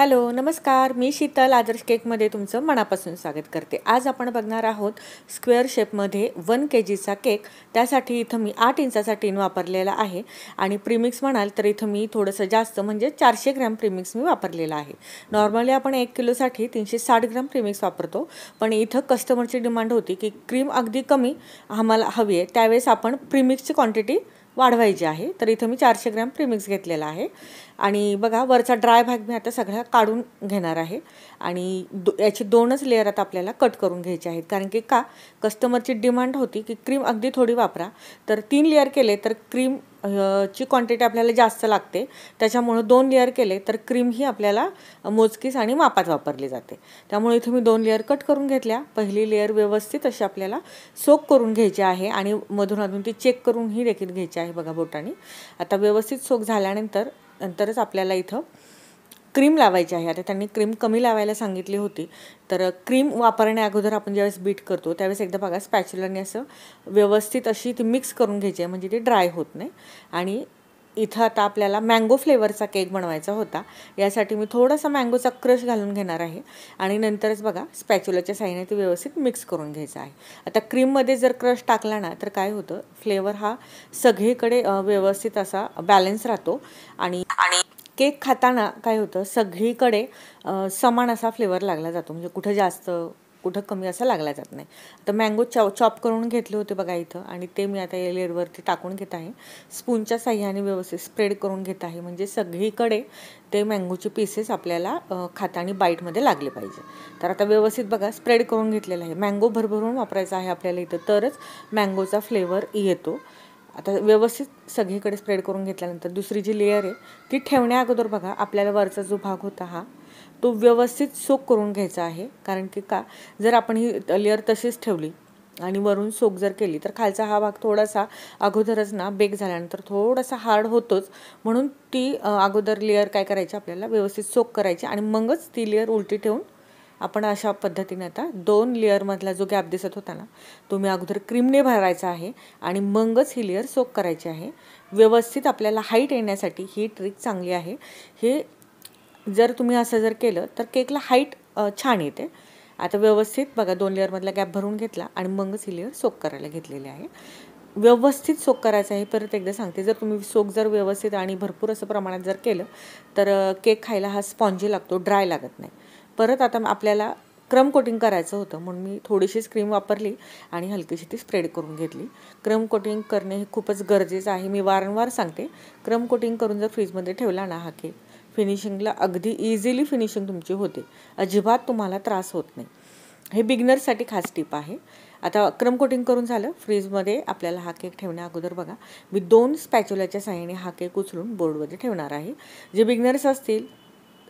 Hello नमस्कार, मी शीतल आदर्श केकमध्ये तुमचं मनापासून स्वागत करते। आज आपण बघणार आहोत स्क्वेअर शेपमध्ये 1 kgचा केक। त्यासाठी इथं मी 8 इंचाचा टीन वापरलेला आहे आणि प्रीमिक्स म्हणाल तर इथं मी थोडंसं जास्त म्हणजे 400 ग्रॅम प्रीमिक्स मी वापरलेला आहे। नॉर्मली आपण 1 किलोसाठी 360 ग्रॅम प्रीमिक्स वापरतो, पण इथं कस्टमरची डिमांड होती की क्रीम अगदी कमी आम्हाला हवी आहे, त्यावेळेस आपण प्रीमिक्सची क्वांटिटी वाढवायची आहे। तर इथं मी 400 ग्रॅम प्रीमिक्स घेतलेला आहे आणि बघा वरचा ड्राय भाग मी आता सगळा काढून घेणार आहे आणि याची 2च लेयर आता आपल्याला कट करून घ्यायचे आहेत, कारण की कस्टमरची डिमांड होती की क्रीम अगदी थोडी वापरा। तर 3 लेयर केले तर क्रीम ची क्वांटिटी आपल्याला जास्त लागते, त्याच्यामुळे 2 लेयर केले तर क्रीम ही आपल्याला मोजकीच आणि मापात वापरली जाते। त्यामुळे इथे मी 2 लेयर कट करून घेतल्या। पहिली लेयर व्यवस्थित अशी आपल्याला सोक करून घ्यायची आहे आणि मधून अधून ती चेक करून ही देखील घ्यायची आहे। बघा बोटाने आता व्यवस्थित सोक झाल्यानंतरच आपल्याला इथं क्रीम लावायची आहे। आता त्यांनी क्रीम कमी लावायला सांगितली होती, तर क्रीम वापरण्या अगोदर आपण ज्यावेळेस बीट करतो त्यावेळेस एकदा बघा स्पॅच्युलाने असं व्यवस्थित अशी ती मिक्स करून घ्यायची आहे, म्हणजे ती ड्राय होत नाही। आणि इथं आता आपल्याला मँगो फ्लेवरचा केक बनवायचा होता, यासाठी मी थोडासा मँगोचा क्रश घालून घेणार आहे आणि नंतरच बघा स्पॅच्युलाच्या साहाय्याने ते व्यवस्थित मिक्स करून घ्यायचं आहे। आता क्रीममध्ये जर क्रश टाकला ना तर काय होतं, फ्लेवर हा सगळीकडे व्यवस्थित असा बॅलन्स राहतो आणि केक खाताना काय होतं सगळीकडे समान असा फ्लेवर लागला जातो, म्हणजे कुठं जास्त कुठं कमी असा लागला जात नाही। आता मँगो चॉप करून घेतले होते बघा इथं, आणि ते मी आता या लेअरवरती टाकून घेत आहे। स्पूनच्या साहाय्याने व्यवस्थित स्प्रेड करून घेत आहे, म्हणजे सगळीकडे ते मँगोचे पीसेस आपल्याला खाताना बाईटमध्ये लागले पाहिजे। तर आता व्यवस्थित बघा स्प्रेड करून घेतलेलं आहे। मँगो भरभरून वापरायचा आहे आपल्याला इथं, तरच मँगोचा फ्लेवर येतो। आता व्यवस्थित सगळीकडे स्प्रेड करून घेतल्यानंतर दुसरी जी लेयर आहे ती ठेवण्या अगोदर बघा आपल्याला वरचा जो भाग होता तो व्यवस्थित सोक करून घ्यायचा आहे, कारण की जर आपण ही लेयर तशीच ठेवली आणि वरून सोक जर केली तर खालचा हा भाग थोडासा अगोदरच बेक झाल्यानंतर थोडासा हार्ड होतोच, म्हणून ती अगोदर लेयर काय करायची आपल्याला व्यवस्थित सोक करायची आणि मगच ती लेयर उलटी ठेवून आपण अशा पद्धतीने आता 2 लेअरमधला जो गॅप दिसत होता ना तो मी अगोदर क्रीमने भरायचा आहे आणि मगच ही लेयर सोक करायची आहे। व्यवस्थित आपल्याला हाईट येण्यासाठी ही ट्रिक चांगली आहे। हे जर तुम्ही असं जर केलं तर केकला हाईट छान येते। आता व्यवस्थित बघा 2 लेअरमधला गॅप भरून घेतला आणि मगच ही लेयर सोक करायला घेतलेली आहे। व्यवस्थित सोक करायचं आहे, परत एकदा सांगते, जर तुम्ही सोक जर व्यवस्थित आणि भरपूर असं प्रमाणात जर केलं तर केक खायला हा स्पॉन्जी लागतो, ड्राय लागत नाही। परत आता आपल्याला क्रम कोटिंग करायचं होतं, म्हणून मी थोडीशीच क्रीम वापरली आणि हलकीशी ती स्प्रेड करून घेतली। क्रम कोटिंग करणे हे खूपच गरजेचं आहे, मी वारंवार सांगते। क्रम कोटिंग करून जर फ्रीजमध्ये ठेवला ना हा केक, फिनिशिंगला अगदी इझिली फिनिशिंग तुमची होते, अजिबात तुम्हाला त्रास होत नाही। हे बिगिनर्ससाठी खास टिप आहे। आता क्रम कोटिंग करून झालं, फ्रीजमध्ये आपल्याला हा केक ठेवण्या अगोदर बघा मी 2 स्पॅच्युलाच्या साहाय्याने हा केक उचलून बोर्डमध्ये ठेवणार आहे। जे बिगिनर्स असतील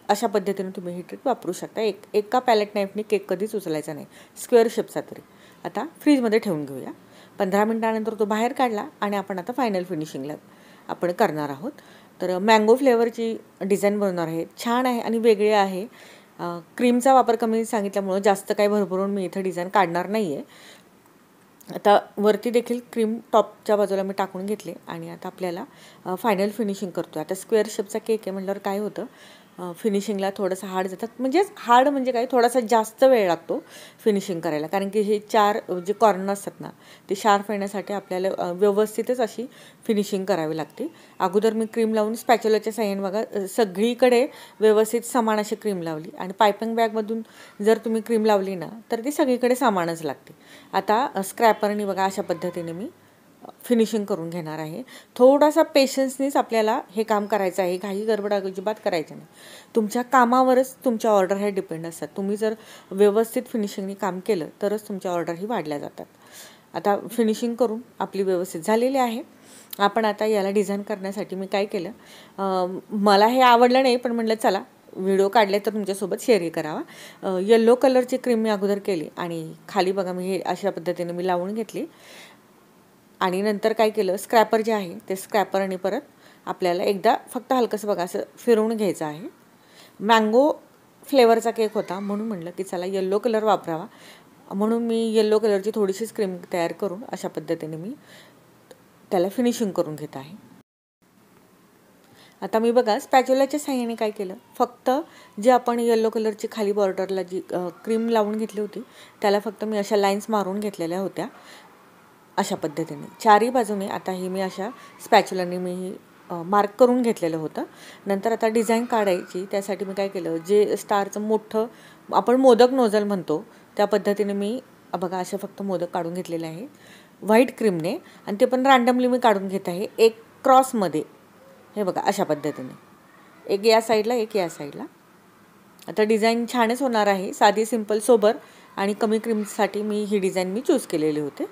अशा पद्धतीने तुम्ही ही ट्रिक वापरू शकता। एका पॅलेट नाईफने केक कधीच उचलायचा नाही, स्क्वेअर शेपचा तरी। आता फ्रीजमध्ये ठेवून घेऊया। 15 मिनिटानंतर तो बाहेर काढला आणि आपण आता फायनल फिनिशिंगला आपण करणार आहोत। तर मँगो फ्लेवरची डिझाईन बनवणार आहे, छान आहे आणि वेगळी आहे। क्रीमचा वापर कमी सांगितल्यामुळे जास्त काही भरभरून मी इथं डिझाईन काढणार नाही आहे। आता वरती देखील क्रीम टॉपच्या बाजूला मी टाकून घेतले आणि आता आपल्याला फायनल फिनिशिंग करतो। आता स्क्वेअर शेपचा केक आहे म्हटल्यावर काय होतं, फिनिशिंगला थोडंसं हार्ड जातात, हार्ड म्हणजे काय थोडासा जास्त वेळ लागतो फिनिशिंग करायला, कारण की हे 4 जे कॉर्नर असतात ना ते शार्प येण्यासाठी आपल्याला व्यवस्थितच अशी फिनिशिंग करावी लागते। अगोदर मी क्रीम लावून स्पॅच्युलाच्या साहाय्याने बघा सगळीकडे व्यवस्थित समान अशी क्रीम लावली आणि पायपिंग बॅगमधून जर तुम्ही क्रीम लावली ना तर ती सगळीकडे समानच लागते। आता स्क्रॅपरने बघा अशा पद्धतीने मी फिनिशिंग करून घेणार आहे। थोडासा पेशन्सनीच आपल्याला हे काम करायचं आहे, घाई गडबड अजिबात करायचं नाही। तुमच्या कामावरच तुमच्या ऑर्डर ह्या डिपेंड असतात, तुम्ही जर व्यवस्थित फिनिशिंगने काम केलं तरच तुमच्या ऑर्डर ही वाढल्या जातात। आता फिनिशिंग करून आपली व्यवस्थित झालेली आहे। आपण आता याला डिझाईन करण्यासाठी मी काय केलं, मला हे आवडलं नाही पण म्हटलं चला व्हिडिओ काढले तर तुमच्यासोबत शेअरही करावा। येलो कलरची क्रीम मी अगोदर केली आणि खाली बघा मी हे अशा पद्धतीने मी लावून घेतली आणि नंतर काय केलं, स्क्रॅपर जे आहे ते स्क्रॅपरने परत आपल्याला एकदा फक्त हलकंसं बघा असं फिरवून घ्यायचं आहे। मँगो फ्लेवरचा केक होता म्हणून म्हटलं की चला येलो कलर वापरावा, म्हणून मी येलो कलरची थोडीशीच क्रीम तयार करून अशा पद्धतीने मी त्याला फिनिशिंग करून घेत आहे। आता मी बघा स्पॅच्युलाच्या साहाय्याने काय केलं, फक्त जे आपण येलो कलरची खाली बॉर्डरला जी क्रीम लावून घेतली होती त्याला फक्त मी अशा लाईन्स मारून घेतलेल्या होत्या अशा पद्धतीने चारही बाजूने. आता ही मी अशा स्पॅच्युलाने मी मार्क करून घेतलेलं होतं. नंतर आता डिझाईन काढायची, त्यासाठी मी काय केलं, जे स्टारचं मोठं आपण मोदक नोझल म्हणतो त्या पद्धतीने मी बघा असे फक्त मोदक काढून घेतलेले आहे व्हाईट क्रीमने, आणि ते पण रँडमली मी काढून घेत आहे एक क्रॉसमध्ये. हे बघा अशा पद्धतीने, एक या साईडला एक या साईडला. आता डिझाईन छानच होणार आहे, साधी सिंपल सोबर आणि कमी क्रीमसाठी मी ही डिझाईन मी चूज केलेली होते.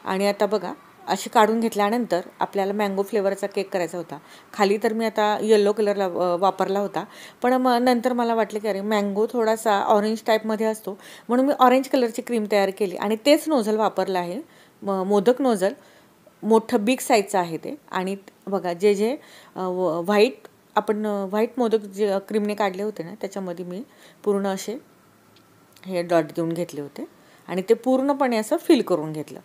आणि आता बघा अशी काढून घेतल्यानंतर आपल्याला मँगो फ्लेवरचा केक करायचा होता. खाली तर मी आता येलो कलरला वापरला होता, पण नंतर मला वाटलं की अरे मँगो थोडासा ऑरेंज टाईपमध्ये असतो म्हणून मी ऑरेंज कलरची क्रीम तयार केली आणि तेच नोझल वापरलं आहे, मोदक नोझल मोठं बिग साईजचं आहे ते. आणि बघा जे जे व्हाईट मोदक जे क्रीमने काढले होते ना त्याच्यामध्ये मी पूर्ण असे हे डॉट देऊन घेतले होते आणि ते पूर्णपणे असं फिल करून घेतलं.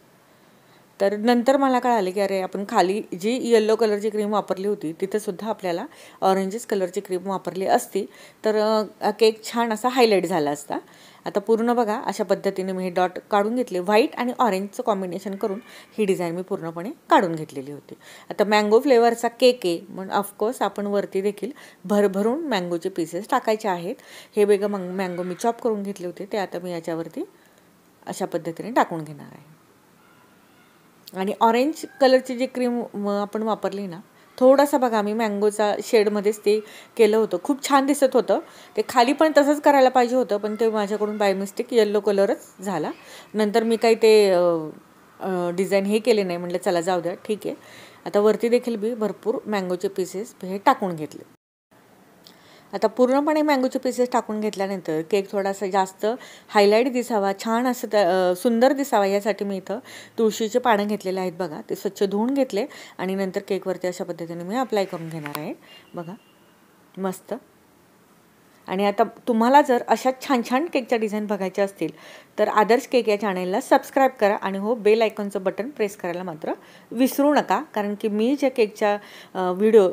तर नंतर मला कळाले की अरे आपण खाली जी येलो कलरची क्रीम वापरली होती तिथेसुद्धा आपल्याला ऑरेंजेस कलरची क्रीम वापरली असती तर केक छान असा हायलाईट झाला असता. आता पूर्ण बघा अशा पद्धतीने मी हे डॉट काढून घेतले, व्हाईट आणि ऑरेंजचं कॉम्बिनेशन करून ही डिझाईन मी पूर्णपणे काढून घेतलेली होती. आता मँगो फ्लेवरचा केक आहे म्हणून ऑफकोर्स आपण वरती देखील भरभरून मँगोचे पीसेस टाकायचे आहेत. हे वेगळं मँगो मी चॉप करून घेतले होते ते आता मी याच्यावरती अशा पद्धतीने टाकून घेणार आहे. आणि ऑरेंज कलरची जी क्रीम आपण वापरली ना, थोडासा बघा मी मँगोचा शेडमध्येच ते केलं होतं, खूप छान दिसत होतं. ते खाली पण तसंच करायला पाहिजे होतं पण ते माझ्याकडून बाय मिस्टेक येल्लो कलरच झाला. नंतर मी काही ते डिझाईन हे केले नाही, म्हटलं चला जाऊ द्या ठीक आहे. आता वरती देखील मी भरपूर मँगोचे पीसेस हे टाकून घेतले. आता पूर्णपणे मँगोचे पीसेस टाकून घेतल्यानंतर केक थोडासा जास्त हायलाईट दिसावा, छान असं सुंदर दिसावा यासाठी मी इथं तुळशीचे पानं घेतलेले आहेत बघा, ते स्वच्छ धुवून घेतले आणि नंतर केकवरती अशा पद्धतीने मी अप्लाय करून घेणार आहे बघा मस्त. आणि आता तुम्हाला जर अशा छान छान केकच्या डिझाईन बघायच्या असतील तर आदर्श केक या चॅनलला सबस्क्राईब करा आणि हो बेल आयकॉनचं बटन प्रेस करायला मात्र विसरू नका, कारण की मी ज्या केकच्या व्हिडिओ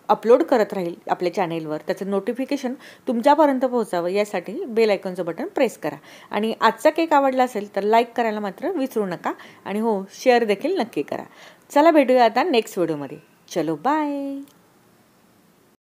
अपलोड करत राहील आपल्या चॅनेलवर त्याचं नोटिफिकेशन तुमच्यापर्यंत पोहोचावं यासाठी बेल आयकॉनचं बटन प्रेस करा. आणि आजचा केक आवडला असेल तर लाईक करायला मात्र विसरू नका आणि हो शेअर देखील नक्की करा. चला भेटूया आता नेक्स्ट व्हिडिओमध्ये. चलो बाय.